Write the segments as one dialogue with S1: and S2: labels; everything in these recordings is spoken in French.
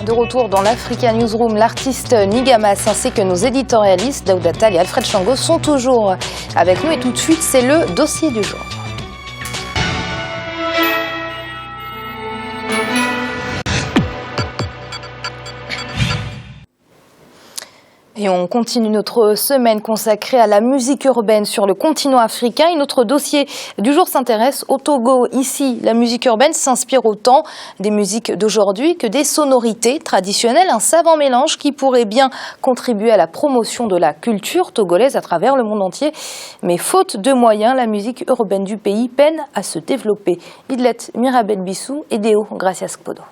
S1: De retour dans l'Africa Newsroom, l'artiste Nigamas ainsi que nos éditorialistes Daouda Tal et Alfred Chango sont toujours avec nous et tout de suite c'est le dossier du jour. Et on continue notre semaine consacrée à la musique urbaine sur le continent africain. Et notre dossier du jour s'intéresse au Togo. Ici, la musique urbaine s'inspire autant des musiques d'aujourd'hui que des sonorités traditionnelles. Un savant mélange qui pourrait bien contribuer à la promotion de la culture togolaise à travers le monde entier. Mais faute de moyens, la musique urbaine du pays peine à se développer. Idlet Mirabel Bissou et Deo Gracias Kpodo.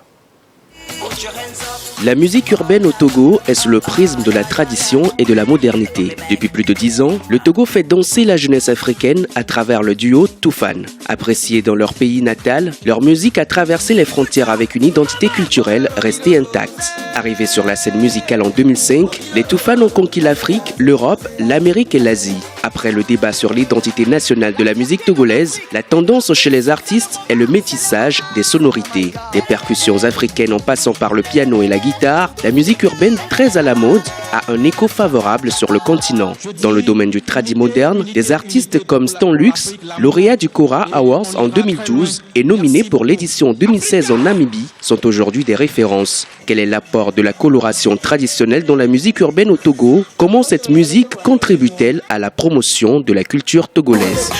S2: La musique urbaine au Togo est sous le prisme de la tradition et de la modernité. Depuis plus de 10 ans, le Togo fait danser la jeunesse africaine à travers le duo Toufan. Appréciés dans leur pays natal, leur musique a traversé les frontières avec une identité culturelle restée intacte. Arrivés sur la scène musicale en 2005, les Toufan ont conquis l'Afrique, l'Europe, l'Amérique et l'Asie. Après le débat sur l'identité nationale de la musique togolaise, la tendance chez les artistes est le métissage des sonorités. Des percussions africaines en passant par le piano et la guitare, la musique urbaine très à la mode a un écho favorable sur le continent. Dans le domaine du tradi moderne, des artistes comme Stan Lux, lauréat du Kora Awards en 2012 et nominé pour l'édition 2016 en Namibie, sont aujourd'hui des références. Quel est l'apport de la coloration traditionnelle dans la musique urbaine au Togo? Comment cette musique contribue-t-elle à la promotion de la culture togolaise?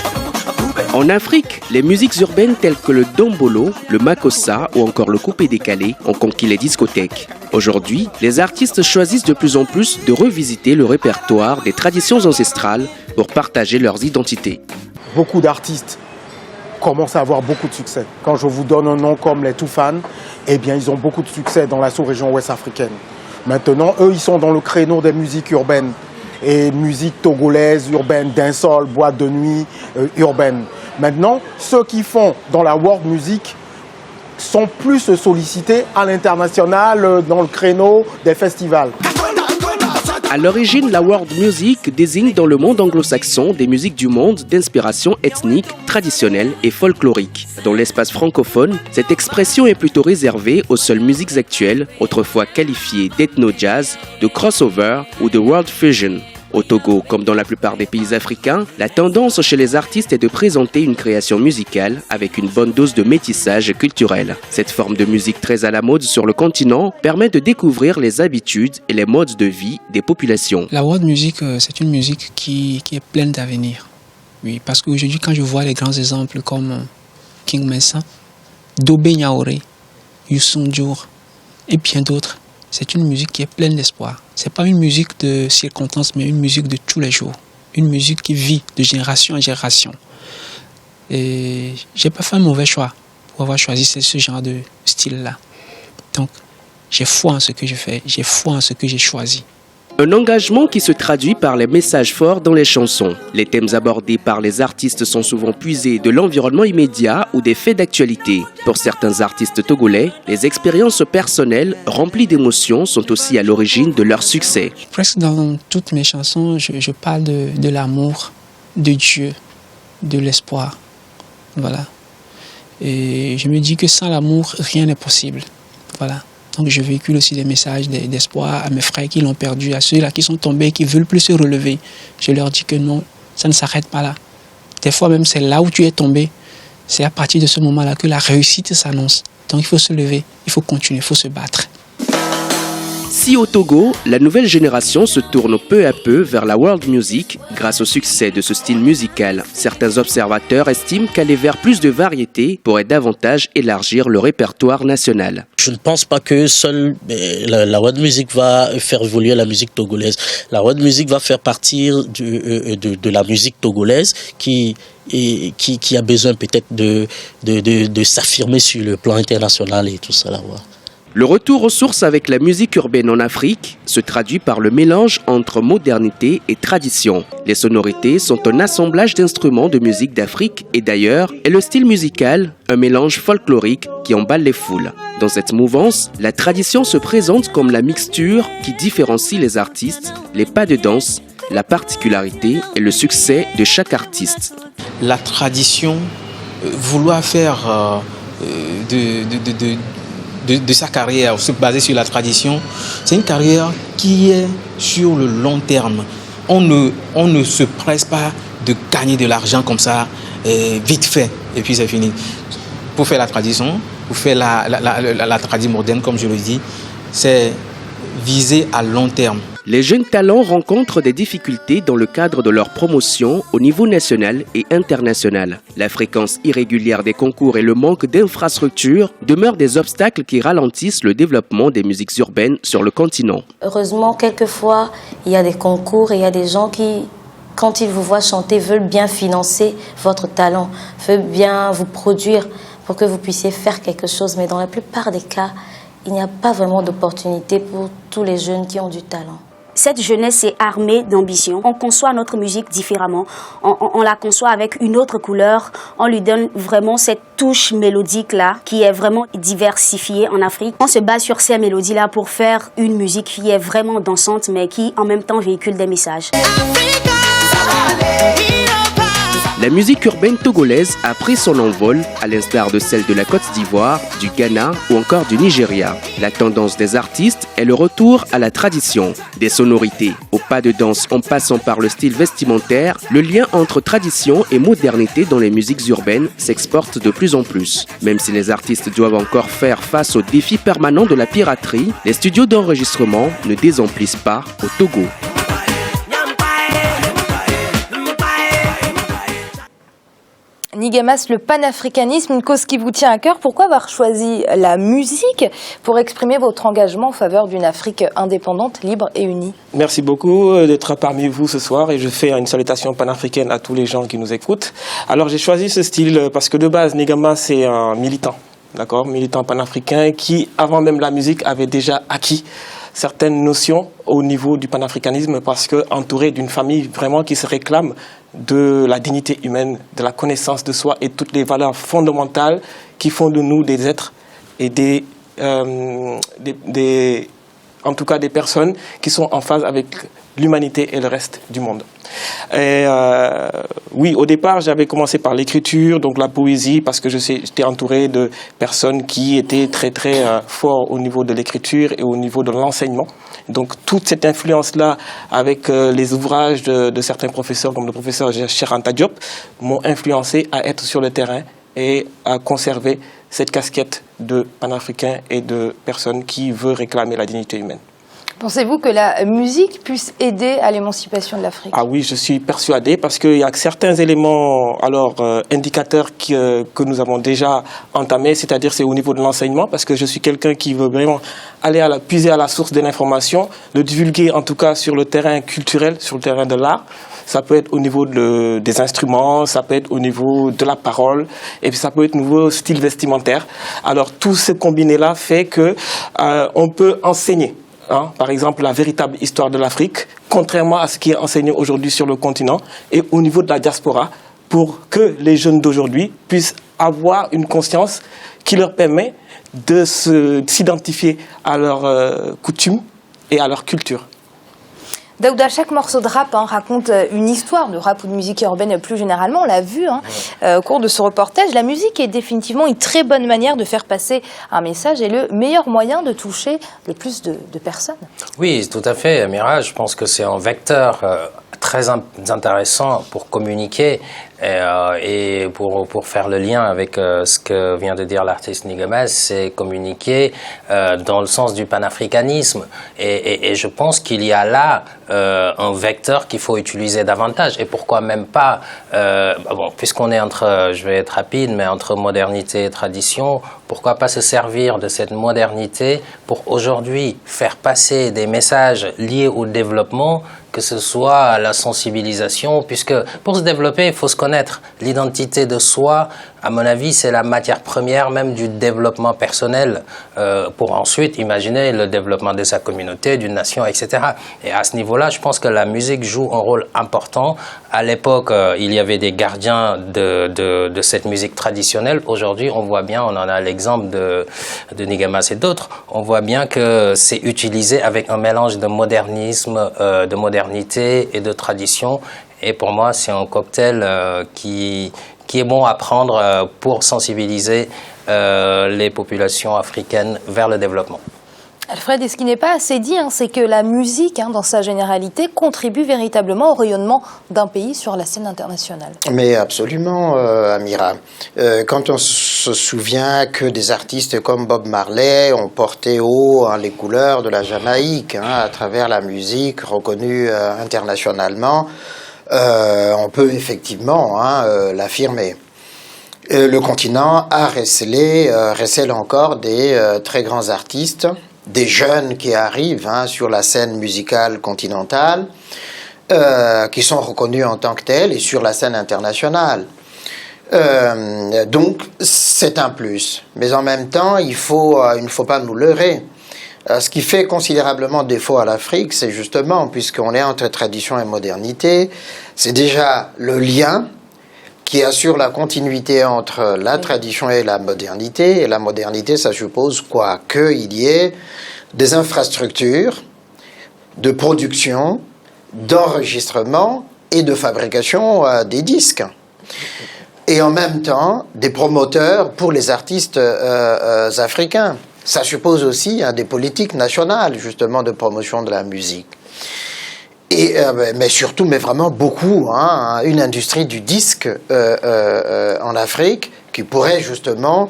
S2: En Afrique, les musiques urbaines telles que le dombolo, le makossa ou encore le coupé-décalé ont conquis les discothèques. Aujourd'hui, les artistes choisissent de plus en plus de revisiter le répertoire des traditions ancestrales pour partager leurs identités.
S3: Beaucoup d'artistes commencent à avoir beaucoup de succès. Quand je vous donne un nom comme les Toufan, eh bien, ils ont beaucoup de succès dans la sous-région ouest africaine. Maintenant, eux, ils sont dans le créneau des musiques urbaines et musique togolaise, urbaine, dancehall, boîte de nuit, urbaine. Maintenant, ceux qui font dans la world music sont plus sollicités à l'international dans le créneau des festivals.
S2: À l'origine, la world music désigne dans le monde anglo-saxon des musiques du monde d'inspiration ethnique, traditionnelle et folklorique. Dans l'espace francophone, cette expression est plutôt réservée aux seules musiques actuelles, autrefois qualifiées d'ethno-jazz, de crossover ou de world fusion. Au Togo, comme dans la plupart des pays africains, la tendance chez les artistes est de présenter une création musicale avec une bonne dose de métissage culturel. Cette forme de musique très à la mode sur le continent permet de découvrir les habitudes et les modes de vie des populations.
S4: La world music, c'est une musique qui est pleine d'avenir. Oui, parce qu'aujourd'hui, quand je vois les grands exemples comme King Messa, Dobé Niaoré, Youssou N'Dour et bien d'autres, c'est une musique qui est pleine d'espoir. Ce n'est pas une musique de circonstance, mais une musique de tous les jours. Une musique qui vit de génération en génération. Et je n'ai pas fait un mauvais choix pour avoir choisi ce genre de style-là. Donc, j'ai foi en ce que je fais, j'ai foi en ce que j'ai choisi.
S2: Un engagement qui se traduit par les messages forts dans les chansons. Les thèmes abordés par les artistes sont souvent puisés de l'environnement immédiat ou des faits d'actualité. Pour certains artistes togolais, les expériences personnelles remplies d'émotions sont aussi à l'origine de leur succès.
S4: Presque dans toutes mes chansons, je parle de l'amour, de Dieu, de l'espoir. Voilà. Et je me dis que sans l'amour, rien n'est possible. Voilà. Donc je véhicule aussi des messages d'espoir à mes frères qui l'ont perdu, à ceux-là qui sont tombés et qui veulent plus se relever. Je leur dis que non, ça ne s'arrête pas là. Des fois même, c'est là où tu es tombé. C'est à partir de ce moment-là que la réussite s'annonce. Donc il faut se lever, il faut continuer, il faut se battre.
S2: Si au Togo, la nouvelle génération se tourne peu à peu vers la world music grâce au succès de ce style musical, certains observateurs estiment qu'aller vers plus de variété pourrait davantage élargir le répertoire national.
S5: Je ne pense pas que seule la world music va faire évoluer la musique togolaise. La world music va faire partir de la musique togolaise qui a besoin peut-être de s'affirmer sur le plan international et tout ça là.
S2: Le retour aux sources avec la musique urbaine en Afrique se traduit par le mélange entre modernité et tradition. Les sonorités sont un assemblage d'instruments de musique d'Afrique et d'ailleurs, et le style musical, un mélange folklorique qui emballe les foules. Dans cette mouvance, la tradition se présente comme la mixture qui différencie les artistes, les pas de danse, la particularité et le succès de chaque artiste.
S6: La tradition, vouloir faire
S4: de sa carrière, se baser sur la tradition, c'est une carrière qui est sur le long terme. On ne se presse pas de gagner de l'argent comme ça, vite fait, et puis c'est fini. Pour faire la tradition, pour faire la tradition moderne, comme je le dis, c'est viser à long terme.
S2: Les jeunes talents rencontrent des difficultés dans le cadre de leur promotion au niveau national et international. La fréquence irrégulière des concours et le manque d'infrastructures demeurent des obstacles qui ralentissent le développement des musiques urbaines sur le continent.
S6: Heureusement, quelquefois, il y a des concours et il y a des gens qui, quand ils vous voient chanter, veulent bien financer votre talent, veulent bien vous produire pour que vous puissiez faire quelque chose. Mais dans la plupart des cas, il n'y a pas vraiment d'opportunité pour tous les jeunes qui ont du talent.
S7: Cette jeunesse est armée d'ambition. On conçoit notre musique différemment. On la conçoit avec une autre couleur. On lui donne vraiment cette touche mélodique-là qui est vraiment diversifiée en Afrique. On se base sur ces mélodies-là pour faire une musique qui est vraiment dansante mais qui en même temps véhicule des messages.
S2: La musique urbaine togolaise a pris son envol, à l'instar de celle de la Côte d'Ivoire, du Ghana ou encore du Nigeria. La tendance des artistes est le retour à la tradition, des sonorités, au pas de danse en passant par le style vestimentaire. Le lien entre tradition et modernité dans les musiques urbaines s'exporte de plus en plus. Même si les artistes doivent encore faire face aux défis permanents de la piraterie, les studios d'enregistrement ne désemplissent pas au Togo.
S1: Nigamas, le panafricanisme, une cause qui vous tient à cœur. Pourquoi avoir choisi la musique pour exprimer votre engagement en faveur d'une Afrique indépendante, libre et unie?
S8: Merci beaucoup d'être parmi vous ce soir et je fais une salutation panafricaine à tous les gens qui nous écoutent. Alors j'ai choisi ce style parce que de base, Nigamas c'est un militant, d'accord, militant panafricain qui, avant même la musique, avait déjà acquis certaines notions au niveau du panafricanisme parce que entouré d'une famille vraiment qui se réclame de la dignité humaine, de la connaissance de soi et toutes les valeurs fondamentales qui font de nous des êtres et en tout cas des personnes qui sont en phase avec l'humanité et le reste du monde. Et oui, au départ, j'avais commencé par l'écriture, donc la poésie, parce que j'étais entouré de personnes qui étaient très forts au niveau de l'écriture et au niveau de l'enseignement. Donc toute cette influence-là, avec les ouvrages de certains professeurs, comme le professeur Cheikh Anta Diop, m'ont influencé à être sur le terrain et à conserver cette casquette de panafricain et de personne qui veut réclamer la dignité humaine.
S1: Pensez-vous que la musique puisse aider à l'émancipation de l'Afrique?
S8: Ah oui, je suis persuadé parce qu'il y a certains éléments, indicateurs que nous avons déjà entamés, c'est-à-dire c'est au niveau de l'enseignement, parce que je suis quelqu'un qui veut vraiment aller puiser à la source de l'information, le divulguer en tout cas sur le terrain culturel, sur le terrain de l'art. Ça peut être au niveau des instruments, ça peut être au niveau de la parole, et puis ça peut être au niveau style vestimentaire. Alors tout ce combiné-là fait que on peut enseigner. Par exemple, la véritable histoire de l'Afrique, contrairement à ce qui est enseigné aujourd'hui sur le continent et au niveau de la diaspora, pour que les jeunes d'aujourd'hui puissent avoir une conscience qui leur permet de s'identifier à leurs coutumes et à leur culture.
S1: Daouda, chaque morceau de rap raconte une histoire de rap ou de musique urbaine plus généralement, on l'a vu au cours de ce reportage. La musique est définitivement une très bonne manière de faire passer un message et le meilleur moyen de toucher le plus de personnes.
S9: Oui, tout à fait, Amira. Je pense que c'est un vecteur très intéressant pour communiquer et pour faire le lien avec ce que vient de dire l'artiste Nigamas, c'est communiquer dans le sens du panafricanisme. Et je pense qu'il y a là un vecteur qu'il faut utiliser davantage. Et pourquoi même pas, puisqu'on est je vais être rapide, mais entre modernité et tradition, pourquoi pas se servir de cette modernité pour aujourd'hui faire passer des messages liés au développement, que ce soit à la sensibilisation, puisque pour se développer, il faut se connaître. L'identité de soi, à mon avis, c'est la matière première même du développement personnel pour ensuite imaginer le développement de sa communauté, d'une nation, etc. Et à ce niveau-là, je pense que la musique joue un rôle important. À l'époque, il y avait des gardiens de cette musique traditionnelle. Aujourd'hui, on voit bien, on en a l'exemple de Nigamas et d'autres, on voit bien que c'est utilisé avec un mélange de modernisme, de modernité et de tradition. Et pour moi, c'est un cocktail qui qui est bon à prendre pour sensibiliser les populations africaines vers le développement.
S1: Alfred, et ce qui n'est pas assez dit, c'est que la musique, dans sa généralité, contribue véritablement au rayonnement d'un pays sur la scène internationale.
S10: Mais absolument, Amira. Quand on se souvient que des artistes comme Bob Marley ont porté haut les couleurs de la Jamaïque à travers la musique reconnue internationalement, on peut effectivement l'affirmer. Le continent a recèle encore des très grands artistes, des jeunes qui arrivent sur la scène musicale continentale, qui sont reconnus en tant que tels et sur la scène internationale. Donc c'est un plus. Mais en même temps, il ne faut pas nous leurrer. Ce qui fait considérablement défaut à l'Afrique, c'est justement, puisqu'on est entre tradition et modernité, c'est déjà le lien qui assure la continuité entre la tradition et la modernité. Et la modernité, ça suppose quoi? Qu'il y ait des infrastructures de production, d'enregistrement et de fabrication des disques. Et en même temps, des promoteurs pour les artistes africains. Ça suppose aussi des politiques nationales, justement, de promotion de la musique. Et, mais surtout, mais vraiment beaucoup, une industrie du disque en Afrique qui pourrait justement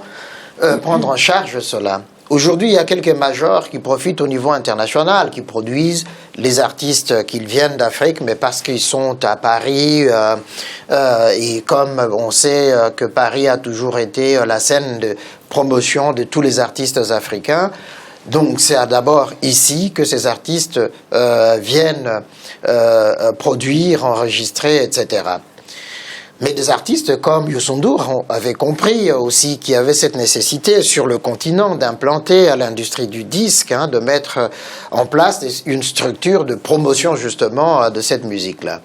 S10: prendre en charge cela. Aujourd'hui, il y a quelques majors qui profitent au niveau international, qui produisent les artistes qui viennent d'Afrique, mais parce qu'ils sont à Paris, et comme on sait que Paris a toujours été la scène de promotion de tous les artistes africains, donc c'est d'abord ici que ces artistes viennent produire, enregistrer, etc. Mais des artistes comme Youssou N'Dour avaient compris aussi qu'il y avait cette nécessité sur le continent d'implanter à l'industrie du disque, de mettre en place une structure de promotion justement de cette musique-là.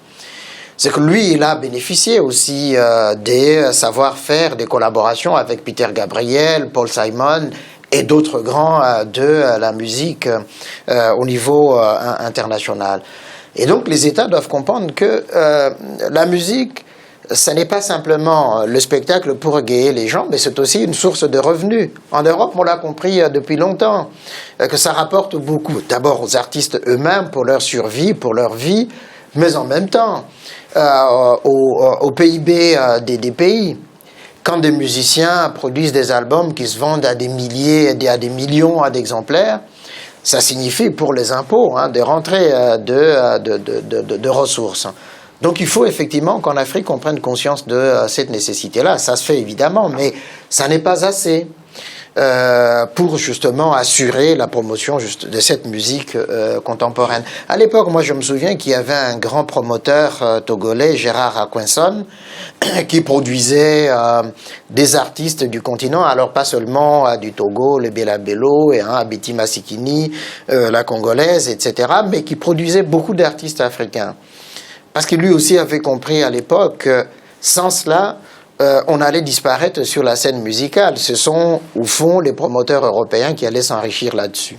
S10: C'est que lui, il a bénéficié aussi des savoir-faire, des collaborations avec Peter Gabriel, Paul Simon et d'autres grands de la musique au niveau international. Et donc les États doivent comprendre que la musique, ce n'est pas simplement le spectacle pour égayer les gens, mais c'est aussi une source de revenus. En Europe, on l'a compris depuis longtemps, que ça rapporte beaucoup, d'abord aux artistes eux-mêmes, pour leur survie, pour leur vie, mais en même temps au PIB des pays. Quand des musiciens produisent des albums qui se vendent à des milliers, à des millions d'exemplaires, ça signifie pour les impôts des rentrées de ressources. Donc il faut effectivement qu'en Afrique on prenne conscience de cette nécessité-là. Ça se fait évidemment, mais ça n'est pas assez pour justement assurer la promotion de cette musique contemporaine. À l'époque, moi je me souviens qu'il y avait un grand promoteur togolais, Gérard Acquinson, qui produisait des artistes du continent, alors pas seulement du Togo, le Bela Bello, et Abiti Masikini, la Congolaise, etc., mais qui produisait beaucoup d'artistes africains. Parce que lui aussi avait compris à l'époque que sans cela, on allait disparaître sur la scène musicale. Ce sont, au fond, les promoteurs européens qui allaient s'enrichir là-dessus.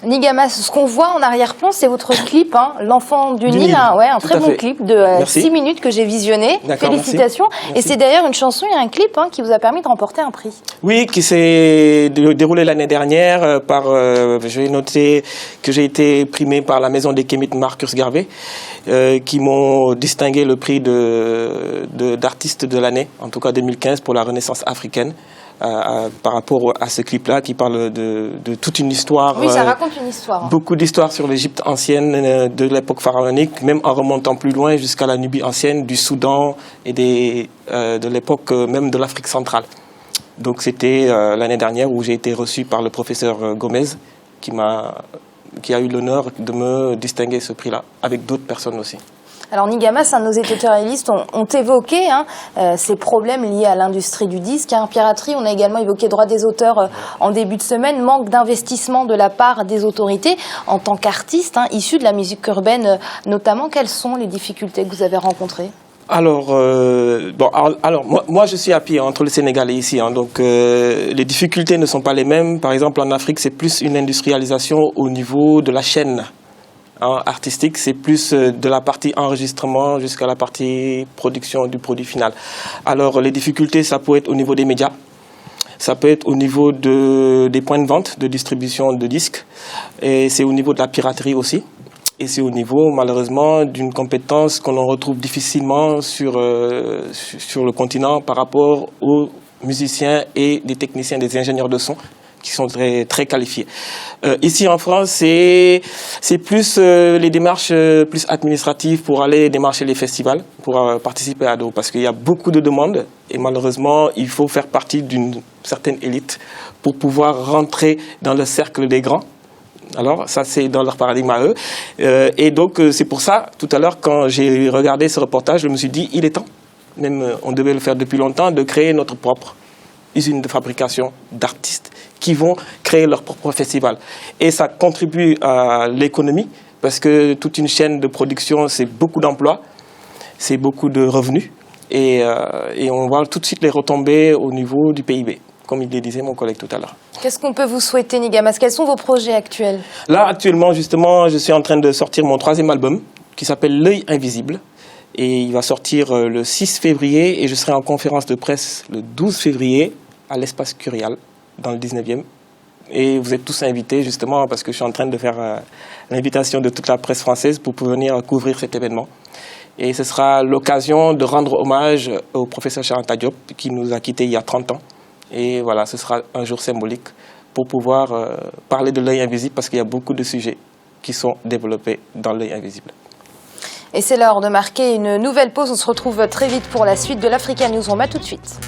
S1: Nigamas, ce qu'on voit en arrière-plan, c'est votre clip, L'Enfant du Nil, un très bon clip de 6 minutes que j'ai visionné. Félicitations. Merci. Et c'est d'ailleurs une chanson et un clip qui vous a permis de remporter un prix.
S8: Oui, qui s'est déroulé l'année dernière par, je vais noter que j'ai été primé par la maison des Kémites Marcus Garvey, qui m'ont distingué le prix d'artiste de l'année, en tout cas 2015, pour la Renaissance africaine. Par rapport à ce clip-là qui parle de toute une histoire.
S1: Oui, ça raconte une histoire.
S8: Beaucoup d'histoires sur l'Égypte ancienne de l'époque pharaonique, même en remontant plus loin jusqu'à la Nubie ancienne, du Soudan et de l'époque même de l'Afrique centrale. Donc c'était l'année dernière où j'ai été reçu par le professeur Gomez qui a eu l'honneur de me distinguer ce prix-là, avec d'autres personnes aussi.
S1: Alors Nigamas, nos éditorialistes ont évoqué ces problèmes liés à l'industrie du disque, piraterie. On a également évoqué droit des auteurs en début de semaine, manque d'investissement de la part des autorités. En tant qu'artiste issu de la musique urbaine notamment, quelles sont les difficultés que vous avez rencontrées ?
S8: Alors, moi je suis à pied entre le Sénégal et ici, donc les difficultés ne sont pas les mêmes. Par exemple, en Afrique, c'est plus une industrialisation au niveau de la chaîne artistique, c'est plus de la partie enregistrement jusqu'à la partie production du produit final. Alors les difficultés, ça peut être au niveau des médias, ça peut être au niveau des points de vente, de distribution de disques, et c'est au niveau de la piraterie aussi. Et c'est au niveau, malheureusement, d'une compétence qu'on retrouve difficilement sur le continent par rapport aux musiciens et des techniciens, des ingénieurs de son qui sont très, très qualifiés. Ici en France, c'est plus les démarches plus administratives pour aller démarcher les festivals, pour participer à d'autres, parce qu'il y a beaucoup de demandes et malheureusement, il faut faire partie d'une certaine élite pour pouvoir rentrer dans le cercle des grands. Alors, ça, c'est dans leur paradigme à eux. Et donc, c'est pour ça, tout à l'heure, quand j'ai regardé ce reportage, je me suis dit, il est temps, même on devait le faire depuis longtemps, de créer notre propre usine de fabrication d'artistes qui vont créer leur propre festival. Et ça contribue à l'économie, parce que toute une chaîne de production, c'est beaucoup d'emplois, c'est beaucoup de revenus, et on va tout de suite les retomber au niveau du PIB. Comme il le disait mon collègue tout à l'heure.
S1: Qu'est-ce qu'on peut vous souhaiter, Nigamas? Quels sont vos projets actuels?
S8: Là, actuellement, justement, je suis en train de sortir mon 3e album, qui s'appelle L'œil invisible. Et il va sortir le 6 février, et je serai en conférence de presse le 12 février, à l'Espace Curial, dans le 19e. Et vous êtes tous invités, justement, parce que je suis en train de faire l'invitation de toute la presse française pour venir couvrir cet événement. Et ce sera l'occasion de rendre hommage au professeur Cheikh Anta Diop, qui nous a quittés il y a 30 ans. Et voilà, ce sera un jour symbolique pour pouvoir parler de l'œil invisible parce qu'il y a beaucoup de sujets qui sont développés dans l'œil invisible.
S1: Et c'est l'heure de marquer une nouvelle pause. On se retrouve très vite pour la suite de l'Africa Newsroom. À tout de suite.